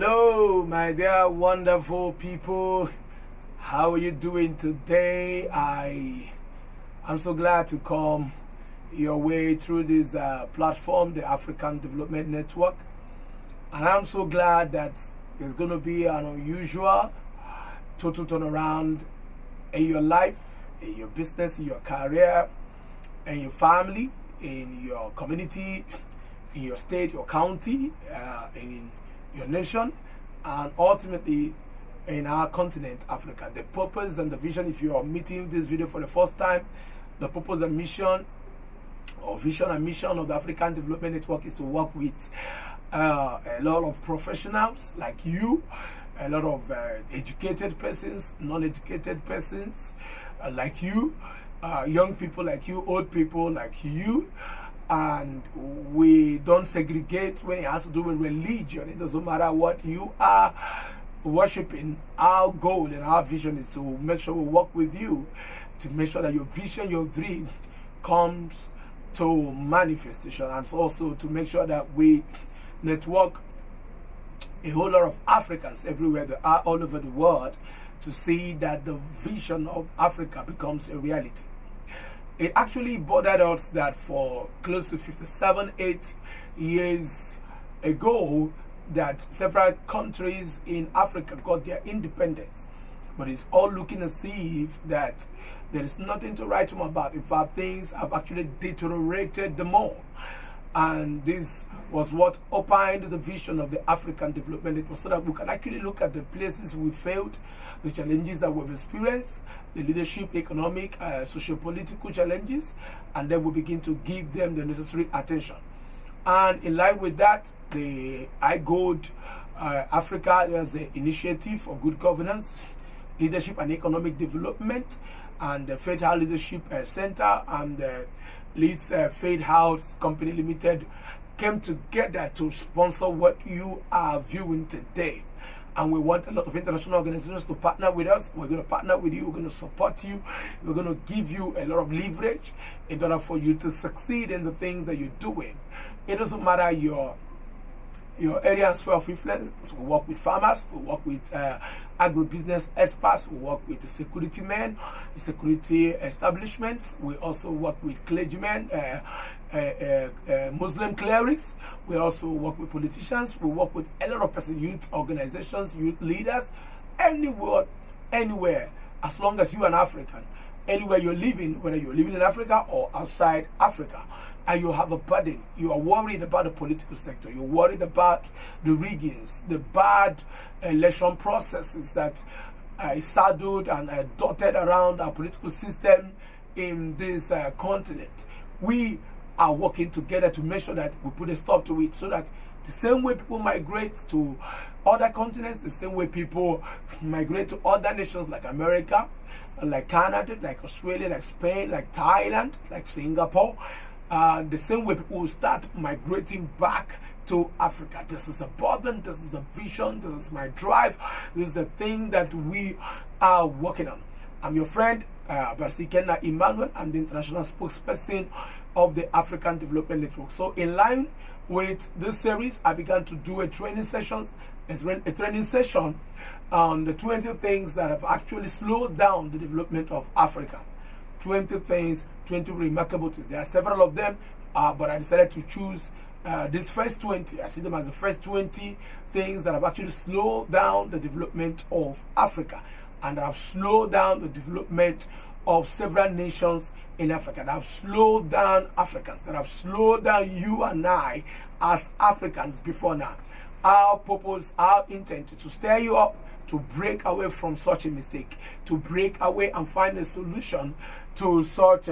Hello, my dear wonderful people. How are you doing today? I'm so glad to come your way through this platform, the African Development Network. And I'm so glad that there's going to be an unusual total turnaround in your life, in your business, in your career, in your family, in your community, in your state, your county, in your nation, and ultimately in our continent, Africa. The purpose and the vision, if you are meeting this video for the first time, the purpose and mission, or vision and mission of the African Development Network is to work with a lot of professionals like you, a lot of educated persons, non-educated persons like you, young people like you, old people like you. And we don't segregate when it has to do with religion. It doesn't matter what you are worshiping. Our goal and our vision is to make sure we work with you to make sure that your vision, your dream comes to manifestation, and also to make sure that we network a whole lot of Africans everywhere they are, all over the world, to see that the vision of Africa becomes a reality. It actually bothered us that for close to 57-8 years ago that several countries in Africa got their independence. But it's all looking as if that there is nothing to write home about. In fact, things have actually deteriorated the more. And this was what opened the vision of the African Development Network, so that we can actually look at the places we failed, the challenges that we've experienced, the leadership, economic, socio-political challenges, and then we begin to give them the necessary attention. And in line with that, the iGold Africa, there's an initiative for good governance, leadership and economic development, and the Faith House Leadership Center and the Leeds Faith House Company Limited came together to sponsor what you are viewing today. And we want a lot of international organizations to partner with us. We're going to partner with you. We're going to support you. We're going to give you a lot of leverage in order for you to succeed in the things that you're doing. It doesn't matter your area and sphere of influence. We work with farmers. We work with agribusiness experts. We work with the security men, the security establishments. We also work with clergymen, Muslim clerics. We also work with politicians. We work with a lot of persons, youth organizations, youth leaders, anywhere, as long as you're an African, anywhere you're living, whether you're living in Africa or outside Africa, and you have a burden, you are worried about the political sector, you're worried about the riggings, the bad election processes that are saddled and dotted around our political system in this continent. We are working together to make sure that we put a stop to it, so that the same way people migrate to other continents, the same way people migrate to other nations like America, like Canada, like Australia, like Spain, like Thailand, like Singapore, the same way people will start migrating back to Africa. This is a burden, this is a vision, this is my drive, this is the thing that we are working on. I'm your friend, Barsikena Emmanuel. I'm the international spokesperson of the African Development Network. So in line with this series, I began to do a training session on the 20 things that have actually slowed down the development of Africa. 20 things, 20 remarkable things. There are several of them, but I decided to choose these first 20. I see them as the first 20 things that have actually slowed down the development of Africa, and have slowed down the development of several nations in Africa, that have slowed down Africans, that have slowed down you and I as Africans before now. Our purpose, our intent is to stir you up, to break away from such a mistake, to break away and find a solution to such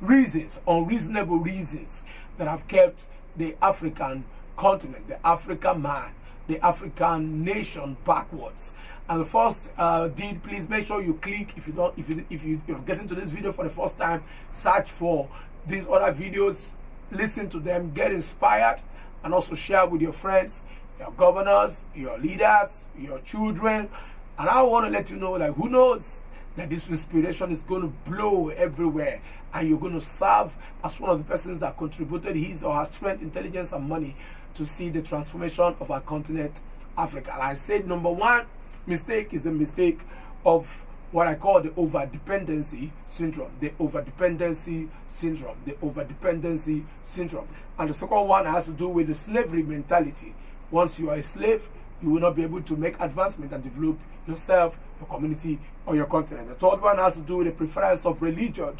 reasons, unreasonable reasons, that have kept the African continent, the African man, the African nation backwards. And the first deed, please make sure you click. If you're getting to this video for the first time, search for these other videos, listen to them, get inspired, and also share with your friends, your governors, your leaders, your children. And I want to let you know, like, who knows that this inspiration is going to blow everywhere, and you're going to serve as one of the persons that contributed his or her strength, intelligence, and money to see the transformation of our continent Africa. And I said number one mistake is the mistake of what I call the over-dependency syndrome. The over-dependency syndrome. The over-dependency syndrome. And the second one has to do with the slavery mentality. Once you are a slave, you will not be able to make advancement and develop yourself, your community, or your continent. The third one has to do with the preference of religion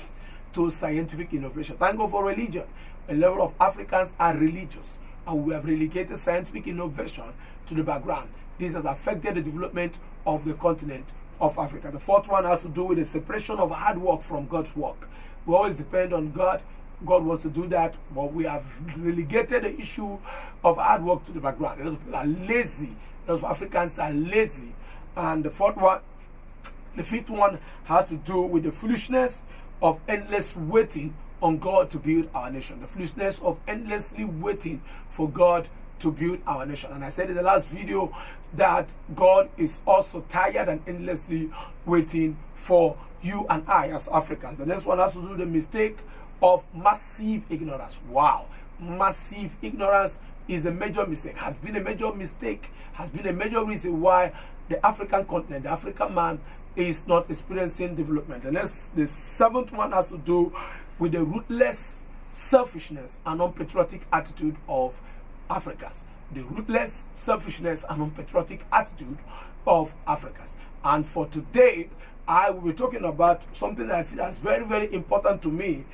to scientific innovation. Thank God for religion. A level of Africans are religious, and we have relegated scientific innovation to the background. This has affected the development of the continent of Africa. The fourth one has to do with the separation of hard work from God's work. We always depend on God. God wants to do that, but we have relegated the issue of hard work to the background. A lot of people are lazy. A lot of Africans are lazy. And the fifth one has to do with the foolishness of endless waiting on God to build our nation. The foolishness of endlessly waiting for God to build our nation. And I said in the last video that God is also tired and endlessly waiting for you and I as Africans. The next one has to do with the mistake of massive ignorance. Wow. Massive ignorance is a major mistake, has been a major mistake, has been a major reason why the African continent, the African man, is not experiencing development. And the seventh one has to do with the ruthless selfishness and unpatriotic attitude of Africans. The ruthless selfishness and unpatriotic attitude of Africans. And for today, I will be talking about something that I see as very, very important to me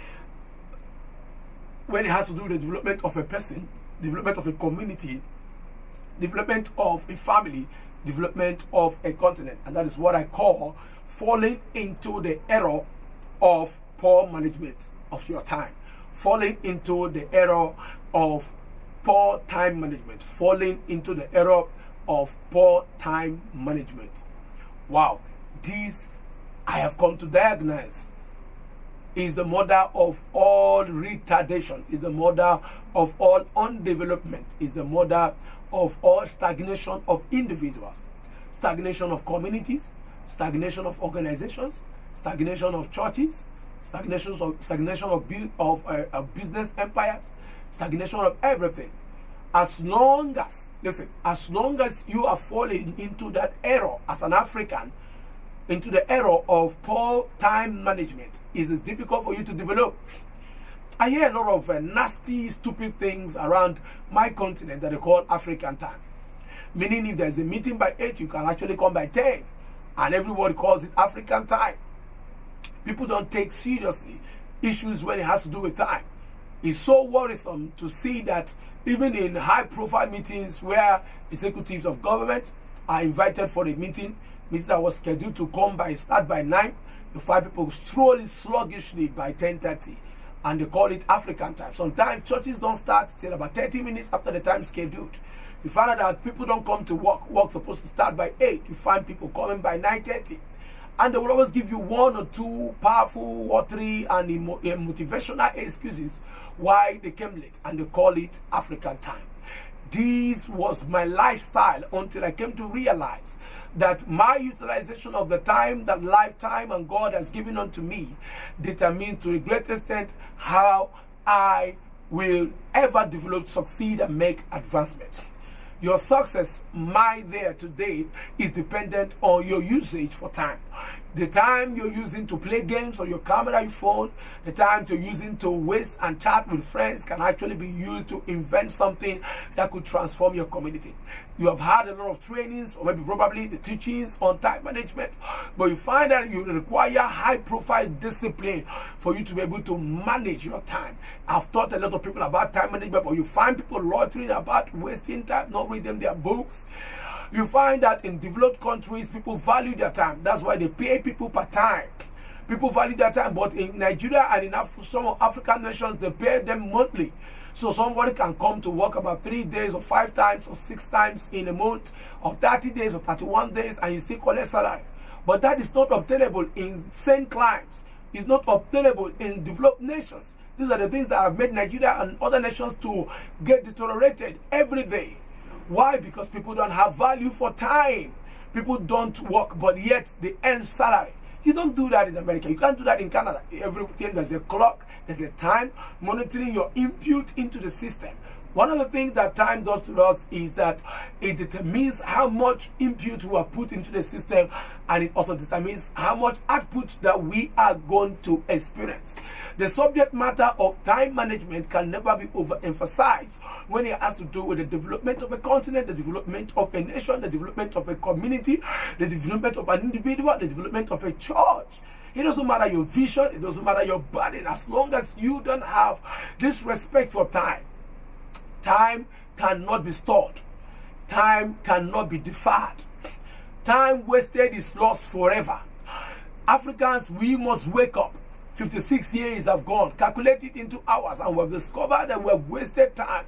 when it has to do with the development of a person, development of a community, development of a family, development of a continent. And that is what I call falling into the error of poor management of your time. Falling into the error of poor time management. Falling into the error of poor time management. Wow. This I have come to diagnose is the mother of all retardation, is the mother of all undevelopment, is the mother of all stagnation of individuals, stagnation of communities, stagnation of organizations, stagnation of churches, stagnation of business empires, stagnation of everything. As long as you are falling into that error as an African, into the error of poor time management, it is difficult for you to develop. I hear a lot of nasty, stupid things around my continent that they call African time. Meaning if there's a meeting by 8, you can actually come by 10. And everybody calls it African time. People don't take seriously issues when it has to do with time. It's so worrisome to see that even in high-profile meetings where executives of government are invited for a meeting that was scheduled to start by 9, you find people strolling sluggishly by 10:30, and they call it African time. Sometimes churches don't start till about 30 minutes after the time scheduled. You find out that people don't come to work. Work's supposed to start by 8. You find people coming by 9:30. And they will always give you 1 or 2 powerful or 3 and motivational excuses why they came late, and they call it African time. This was my lifestyle until I came to realize that my utilization of the time, that lifetime and God has given unto me, determines to a great extent how I will ever develop, succeed, and make advancements. Your success, there today, is dependent on your usage for time. The time you're using to play games on your camera, your phone, the time you're using to waste and chat with friends can actually be used to invent something that could transform your community. You have had a lot of trainings, or maybe probably the teachings on time management, but you find that you require high-profile discipline for you to be able to manage your time. I've taught a lot of people about time management, but you find people loitering about, wasting time, not reading their books. You find that in developed countries, people value their time. That's why they pay people per time. People value their time, but in Nigeria and in some of African nations, they pay them monthly. So somebody can come to work about 3 days or 5 times or 6 times in a month, or 30 days or 31 days, and you still collect salary. But that is not obtainable in sane climes. It's not obtainable in developed nations. These are the things that have made Nigeria and other nations to get deteriorated every day. Why? Because people don't have value for time. People don't work, but yet they earn salary. You don't do that in America. You can't do that in Canada. Everything, there's a clock, there's a time, monitoring your input into the system. One of the things that time does to us is that it determines how much input we are put into the system, and it also determines how much output that we are going to experience. The subject matter of time management can never be overemphasized when it has to do with the development of a continent, the development of a nation, the development of a community, the development of an individual, the development of a church. It doesn't matter your vision, it doesn't matter your burden, as long as you don't have this respect for time. Time cannot be stored. Time cannot be deferred. Time wasted is lost forever. Africans, we must wake up. 56 years have gone. Calculate it into hours, and we have discovered that we have wasted time.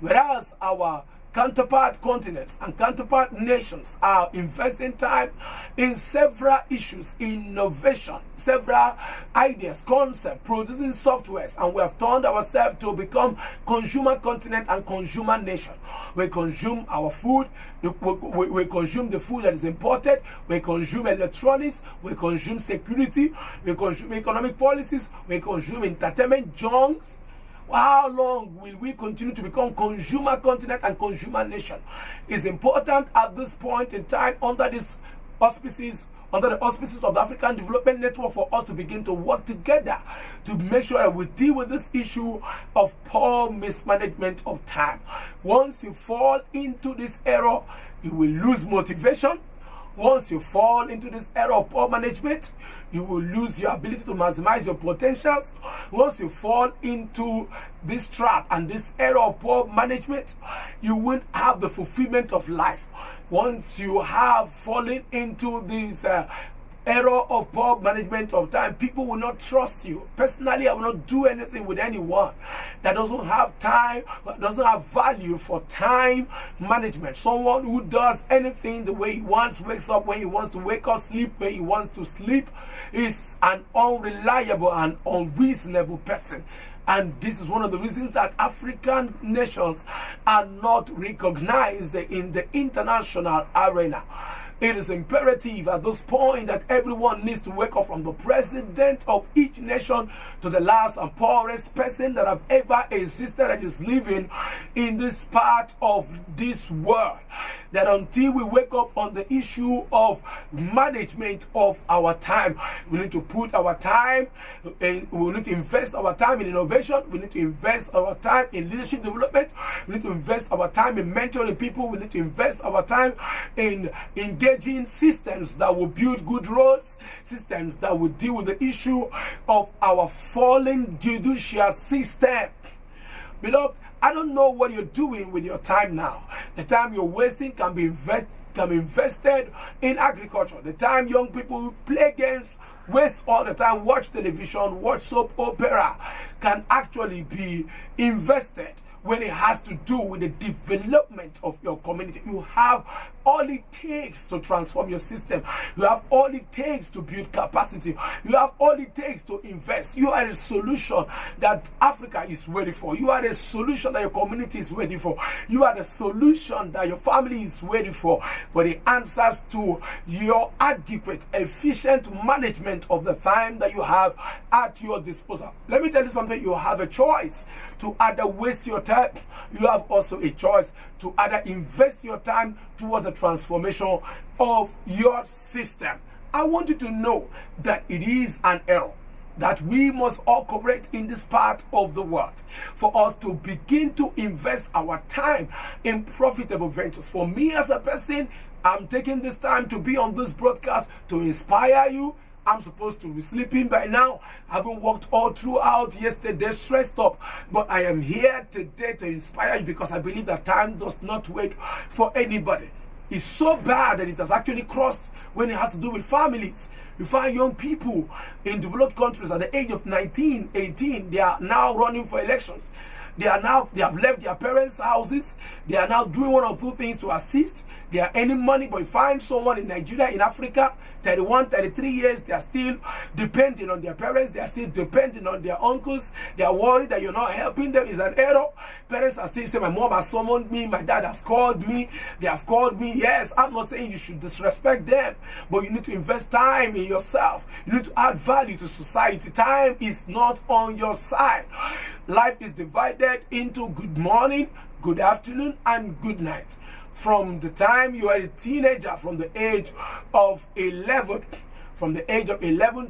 Whereas our counterpart continents and counterpart nations are investing time in several issues, innovation, several ideas, concepts, producing softwares, and we have turned ourselves to become consumer continent and consumer nation. We consume our food, we consume the food that is imported, we consume electronics, we consume security, we consume economic policies, we consume entertainment junks. How long will we continue to become consumer continent and consumer nation? It's important at this point in time, under the auspices of the African Development Network, for us to begin to work together to make sure that we deal with this issue of poor mismanagement of time. Once you fall into this error, you will lose motivation. Once you fall into this era of poor management, you will lose your ability to maximize your potentials. Once you fall into this trap and this era of poor management, you won't have the fulfillment of life. Once you have fallen into this era of poor management of time, people will not trust you. Personally, I will not do anything with anyone that doesn't have time, doesn't have value for time management. Someone who does anything the way he wants, wakes up when he wants to wake up, sleep when he wants to sleep, is an unreliable and unreasonable person. And this is one of the reasons that African nations are not recognized in the international arena. It is imperative at this point that everyone needs to wake up, from the president of each nation to the last and poorest person that have ever existed that is living in this part of this world. That until we wake up on the issue of management of our time, we need to put our time in, we need to invest our time in innovation, we need to invest our time in leadership development, we need to invest our time in mentoring people, we need to invest our time in engaging systems that will build good roads, systems that will deal with the issue of our fallen judicial system. Beloved, I don't know what you're doing with your time now. The time you're wasting can be invested in agriculture. The time young people play games, waste all the time, watch television, watch soap opera, can actually be invested when it has to do with the development of your community. You have all it takes to transform your system. You have all it takes to build capacity. You have all it takes to invest. You are a solution that Africa is waiting for. You are a solution that your community is waiting for. You are the solution that your family is waiting for. But the answers to your adequate, efficient management of the time that you have at your disposal. Let me tell you something. You have a choice to either waste your time. You have also a choice to either invest your time towards the transformation of your system. I want you to know that it is an error that we must all correct in this part of the world for us to begin to invest our time in profitable ventures. For me as a person, I'm taking this time to be on this broadcast to inspire you. I'm supposed to be sleeping by now. I haven't worked all throughout yesterday, stressed up. But I am here today to inspire you, because I believe that time does not wait for anybody. It's so bad that it has actually crossed when it has to do with families. You find young people in developed countries at the age of 19, 18, they are now running for elections. They have left their parents' houses. They are now doing one or two things to assist. They are earning money, but you find someone in Nigeria, in Africa, 31, 33 years, they are still depending on their parents. They are still depending on their uncles. They are worried that you're not helping them. It's an error. Parents are still saying, my mom has summoned me, my dad has called me, they have called me. Yes, I'm not saying you should disrespect them, but you need to invest time in yourself. You need to add value to society. Time is not on your side. Life is divided into good morning, good afternoon, and good night. From the time you are a teenager, from the age of 11,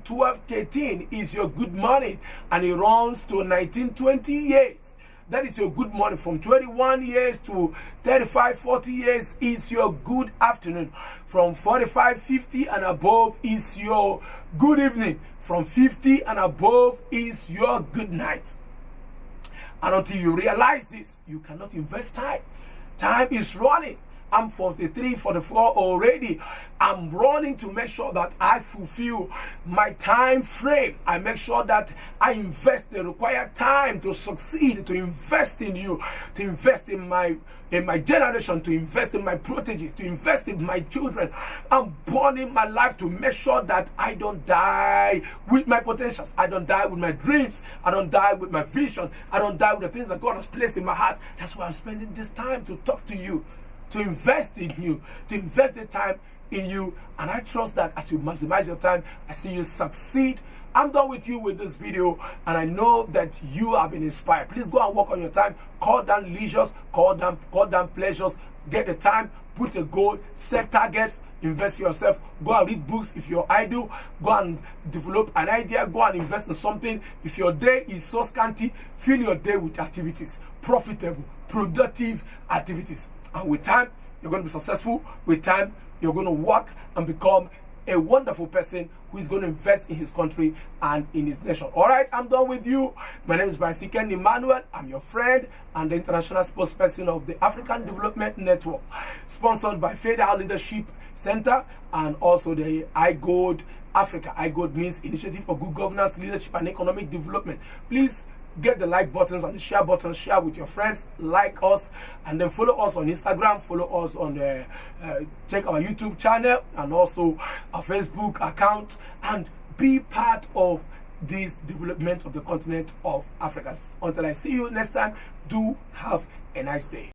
12, 13 is your good morning, and it runs to 19, 20 years. That is your good morning. From 21 years to 35, 40 years is your good afternoon. From 45, 50 and above is your good evening. From 50 and above is your good night. And until you realize this, you cannot invest time. Time is running. I'm 43, 44 already. I'm running to make sure that I fulfill my time frame. I make sure that I invest the required time to succeed, to invest in you, to invest in my generation, to invest in my proteges, to invest in my children. I'm burning my life to make sure that I don't die with my potentials. I don't die with my dreams. I don't die with my vision. I don't die with the things that God has placed in my heart. That's why I'm spending this time to talk to you, to invest in you, to invest the time in you. And I trust that as you maximize your time, I see you succeed. I'm done with you with this video, and I know that you have been inspired. Please go and work on your time. Call down leisures, call down pleasures. Get the time, put a goal, set targets, invest in yourself. Go and read books if you're idle. Go and develop an idea. Go and invest in something. If your day is so scanty, fill your day with activities, profitable, productive activities. And with time, you're going to be successful. With time, you're going to work and become a wonderful person who is going to invest in his country and in his nation. All right, I'm done with you. My name is Barisiken Emmanuel. I'm your friend and the international spokesperson of the African Development Network, sponsored by Federal Leadership Center and also the iGold Africa. iGold means Initiative for Good Governance, Leadership, and Economic Development. Please get the like buttons and the share buttons, share with your friends, like us, and then follow us on Instagram, follow us on check our YouTube channel and also our Facebook account, and be part of this development of the continent of Africa. Until I see you next time, do have a nice day.